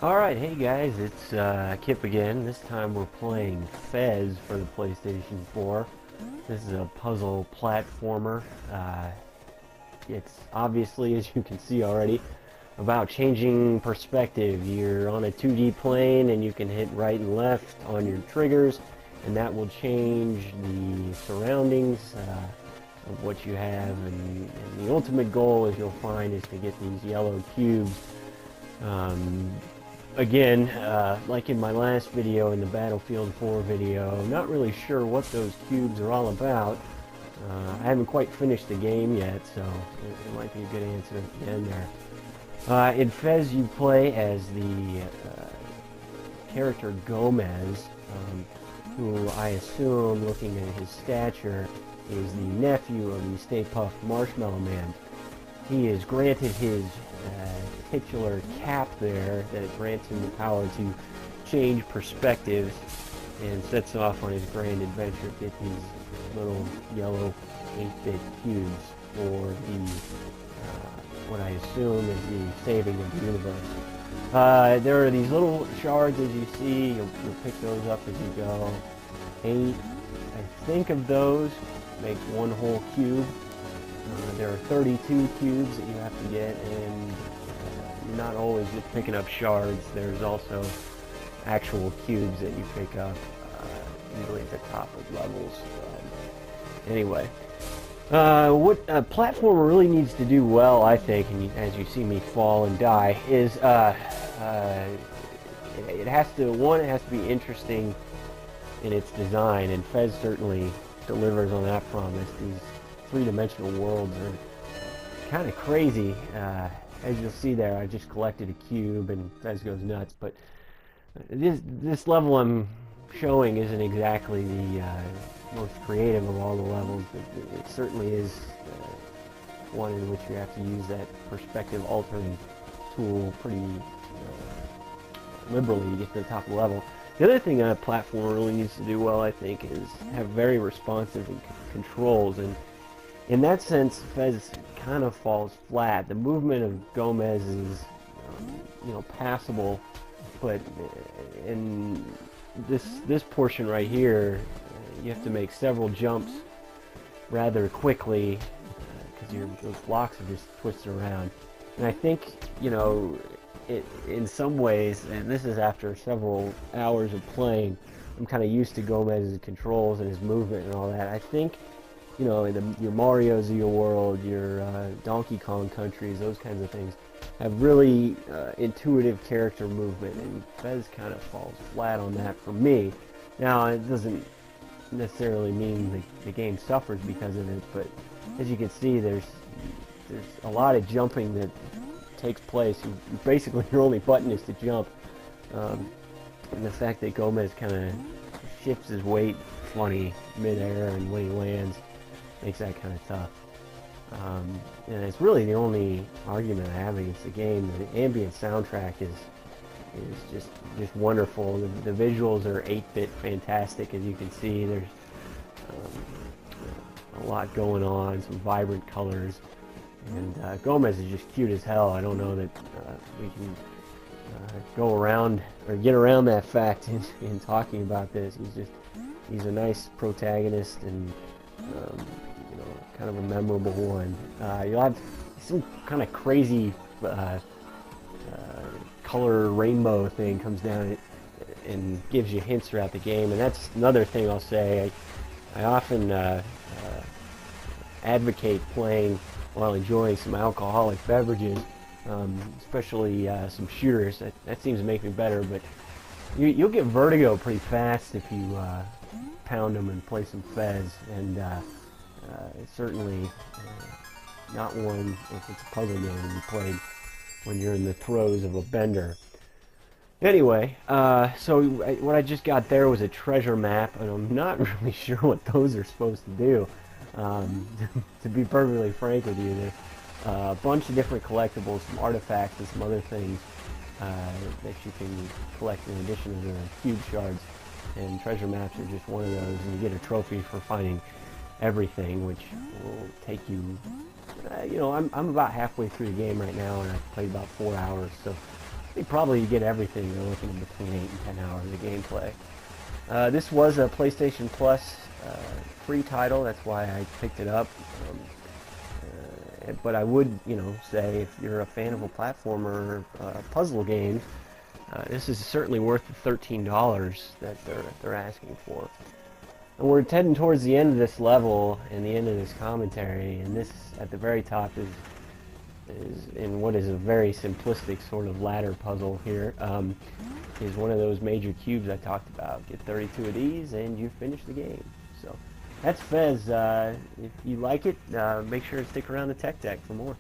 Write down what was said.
Alright, hey guys, it's Kip again. This time we're playing Fez for the PlayStation 4. This is a puzzle platformer. It's obviously, as you can see already, about changing perspective. You're on a 2D plane and you can hit right and left on your triggers, and that will change the surroundings of what you have. And the ultimate goal, as you'll find, is to get these yellow cubes. Again, like in my last video, in the Battlefield 4 video, I'm not really sure what those cubes are all about. I haven't quite finished the game yet, so it might be a good answer at the end there. In Fez, you play as the character Gomez, who I assume, looking at his stature, is the nephew of the Stay Puft Marshmallow Man. He is granted his titular cap there that grants him the power to change perspectives and sets off on his grand adventure to get these little yellow 8-bit cubes for the what I assume is the saving of the universe. There are these little shards, as you see. You'll pick those up as you go. 8, I think, of those makes one whole cube. There are 32 cubes that you have to get, and you're not always just picking up shards. There's also actual cubes that you pick up, usually at the top of levels. Anyway, what a platformer really needs to do well, I think, and as you see me fall and die, is it has to be interesting in its design, and Fez certainly delivers on that promise. These three-dimensional worlds are kind of crazy. As you'll see there, I just collected a cube and Fez goes nuts, but this level I'm showing isn't exactly the most creative of all the levels. It certainly is one in which you have to use that perspective altering tool pretty liberally to get to the top of the level. The other thing a platformer really needs to do well, I think, is have very responsive controls, and in that sense, Fez kind of falls flat. The movement of Gomez is, passable, but in this portion right here, you have to make several jumps rather quickly because those blocks are just twisted around. And I think, in some ways, and this is after several hours of playing, I'm kind of used to Gomez's controls and his movement and all that. I think, in your Marios of your world, your Donkey Kong countries, those kinds of things, have really intuitive character movement, and Fez kind of falls flat on that for me. Now, it doesn't necessarily mean the game suffers because of it, but as you can see, there's a lot of jumping that takes place. Basically, your only button is to jump, and the fact that Gomez kind of shifts his weight funny mid-air and when he lands makes that kind of tough. And it's really the only argument I have against the game. The ambient soundtrack is just wonderful. The visuals are 8-bit fantastic, as you can see. There's a lot going on, some vibrant colors, and Gomez is just cute as hell. I don't know that we can go around or get around that fact in talking about this. He's a nice protagonist, and kind of a memorable one. You'll have some kind of crazy color rainbow thing comes down and gives you hints throughout the game, and that's another thing I'll say. I often advocate playing while enjoying some alcoholic beverages, especially some shooters. That seems to make me better, but you'll get vertigo pretty fast if you pound them and play some Fez, and it's certainly not one if it's a puzzle game to be played when you're in the throes of a bender. Anyway, so what I just got there was a treasure map, and I'm not really sure what those are supposed to do. To be perfectly frank with you, there's a bunch of different collectibles, some artifacts, and some other things that you can collect in addition to the cube shards. And treasure maps are just one of those, and you get a trophy for finding everything, which will take you, I'm about halfway through the game right now, and I've played about 4 hours, so I think probably you get everything. You're looking between 8 and 10 hours of gameplay. This was a PlayStation Plus free title. That's why I picked it up. But I would, say if you're a fan of a platformer puzzle games, this is certainly worth the $13 that they're asking for. And we're heading towards the end of this level and the end of this commentary, and this at the very top is in what is a very simplistic sort of ladder puzzle here. Is one of those major cubes I talked about. Get 32 of these and you finish the game. So that's Fez. If you like it, make sure to stick around the Tech Deck for more.